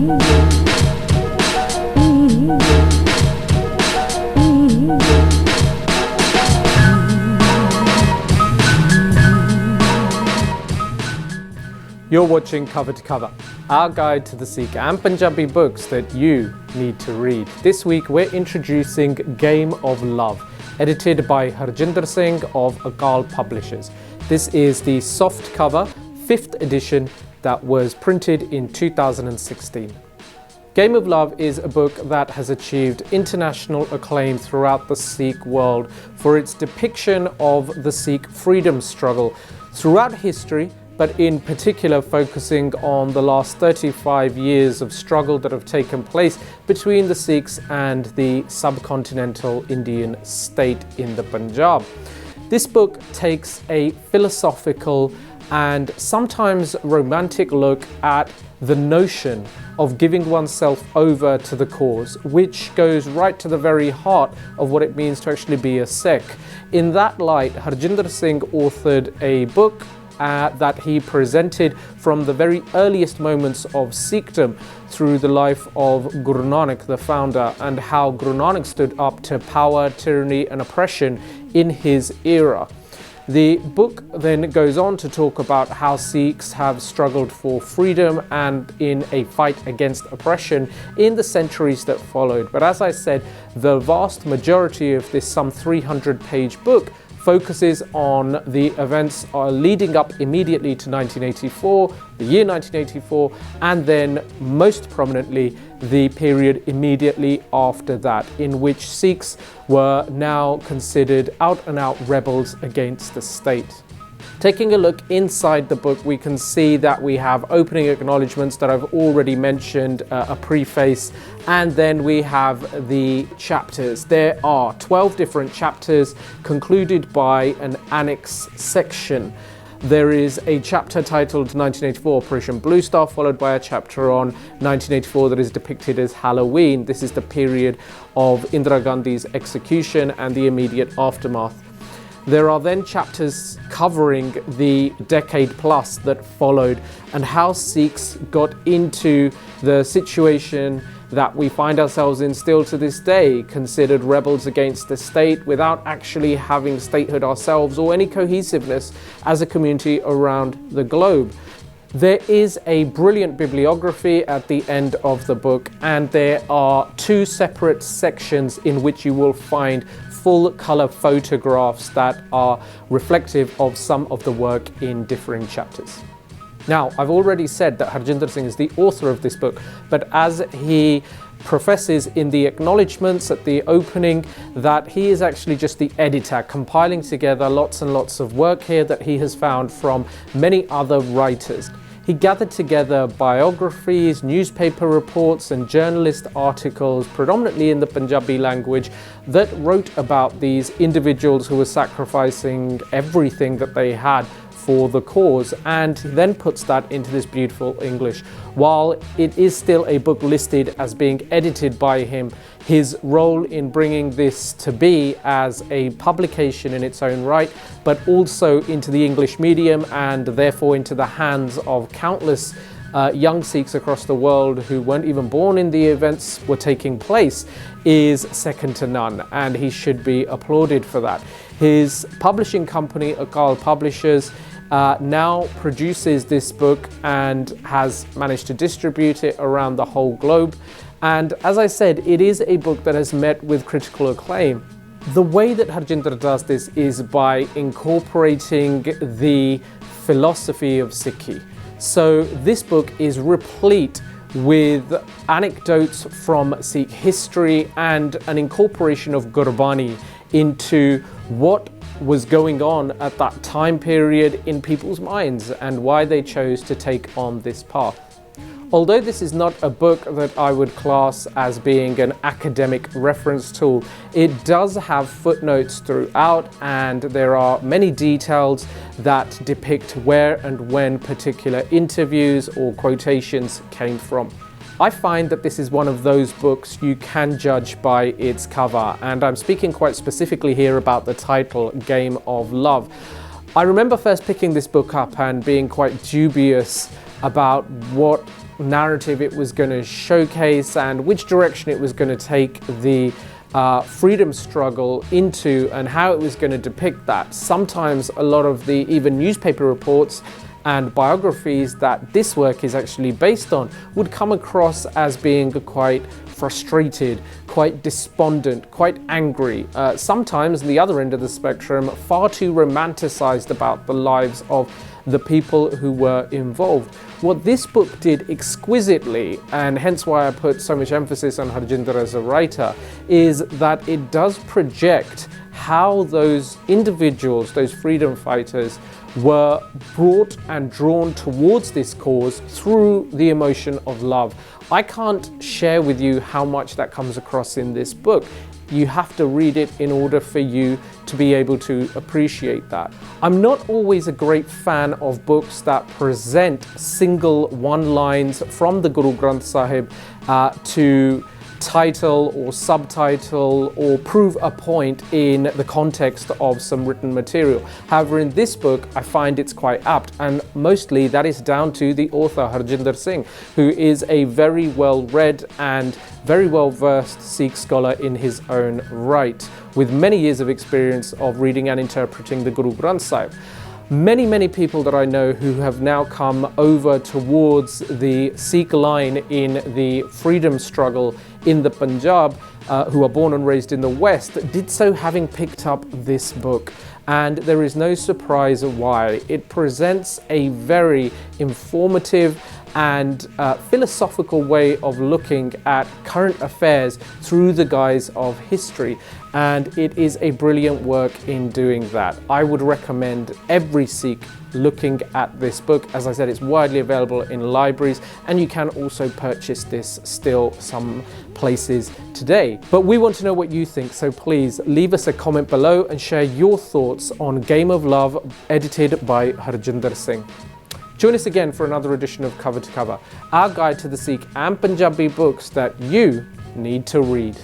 You're watching Cover to Cover, our guide to the Sikh and Punjabi books that you need to read. This week we're introducing Game of Love, edited by Harjinder Singh of Akal Publishers. This is the soft cover, 5th edition that was printed in 2016. Game of Love is a book that has achieved international acclaim throughout the Sikh world for its depiction of the Sikh freedom struggle throughout history, but in particular focusing on the last 35 years of struggle that have taken place between the Sikhs and the subcontinental Indian state in the Punjab. This book takes a philosophical and sometimes romantic look at the notion of giving oneself over to the cause, which goes right to the very heart of what it means to actually be a Sikh. In that light, Harjinder Singh authored a book that he presented from the very earliest moments of Sikhdom through the life of Guru Nanak, the founder, and how Guru Nanak stood up to power, tyranny and oppression in his era. The book then goes on to talk about how Sikhs have struggled for freedom and in a fight against oppression in the centuries that followed. But as I said, the vast majority of this some 300-page book focuses on the events leading up immediately to 1984, the year 1984, and then most prominently the period immediately after that, in which Sikhs were now considered out-and-out rebels against the state. Taking a look inside the book, we can see that we have opening acknowledgements that I've already mentioned, a preface, and then we have the chapters. There are 12 different chapters concluded by an annex section. There is a chapter titled 1984 Operation Blue Star, followed by a chapter on 1984 that is depicted as Halloween. This is the period of Indira Gandhi's execution and the immediate aftermath. There are then chapters covering the decade plus that followed and how Sikhs got into the situation that we find ourselves in still to this day, considered rebels against the state without actually having statehood ourselves or any cohesiveness as a community around the globe. There is a brilliant bibliography at the end of the book, and there are 2 separate sections in which you will find full color photographs that are reflective of some of the work in differing chapters. Now, I've already said that Harjinder Singh is the author of this book, but as he professes in the acknowledgements at the opening, that he is actually just the editor, compiling together lots and lots of work here that he has found from many other writers. He gathered together biographies, newspaper reports and journalist articles, predominantly in the Punjabi language, that wrote about these individuals who were sacrificing everything that they had for the cause, and then puts that into this beautiful English. While it is still a book listed as being edited by him, his role in bringing this to be as a publication in its own right, but also into the English medium and therefore into the hands of countless young Sikhs across the world who weren't even born in the events were taking place, is second to none, and he should be applauded for that. His publishing company, Akal Publishers, now produces this book and has managed to distribute it around the whole globe. And as I said, it is a book that has met with critical acclaim. The way that Harjinder does this is by incorporating the philosophy of Sikhi. So this book is replete with anecdotes from Sikh history and an incorporation of Gurbani into what was going on at that time period in people's minds and why they chose to take on this path. Although this is not a book that I would class as being an academic reference tool, it does have footnotes throughout, and there are many details that depict where and when particular interviews or quotations came from. I find that this is one of those books you can judge by its cover, and I'm speaking quite specifically here about the title, Game of Love. I remember first picking this book up and being quite dubious about what narrative it was going to showcase and which direction it was going to take the freedom struggle into, and how it was going to depict that. Sometimes a lot of the even newspaper reports and biographies that this work is actually based on would come across as being quite frustrated, quite despondent, quite angry. Sometimes, the other end of the spectrum, far too romanticized about the lives of the people who were involved. What this book did exquisitely, and hence why I put so much emphasis on Harjinder as a writer, is that it does project how those individuals, those freedom fighters, were brought and drawn towards this cause through the emotion of love. I can't share with you how much that comes across in this book. You have to read it in order for you to be able to appreciate that. I'm not always a great fan of books that present single one-lines from the Guru Granth Sahib to title or subtitle or prove a point in the context of some written material. However, in this book, I find it's quite apt, and mostly that is down to the author Harjinder Singh, who is a very well-read and very well-versed Sikh scholar in his own right, with many years of experience of reading and interpreting the Guru Granth Sahib. Many people that I know who have now come over towards the Sikh line in the freedom struggle in the Punjab, who are born and raised in the West, did so having picked up this book. And there is no surprise why. It presents a very informative and philosophical way of looking at current affairs through the guise of history, and it is a brilliant work in doing that. I would recommend every Sikh looking at this book. As I said, it's widely available in libraries, and you can also purchase this still some places today. But we want to know what you think, so please leave us a comment below and share your thoughts on Game of Love, edited by Harjinder Singh. Join us again for another edition of Cover to Cover, our guide to the Sikh and Punjabi books that you need to read.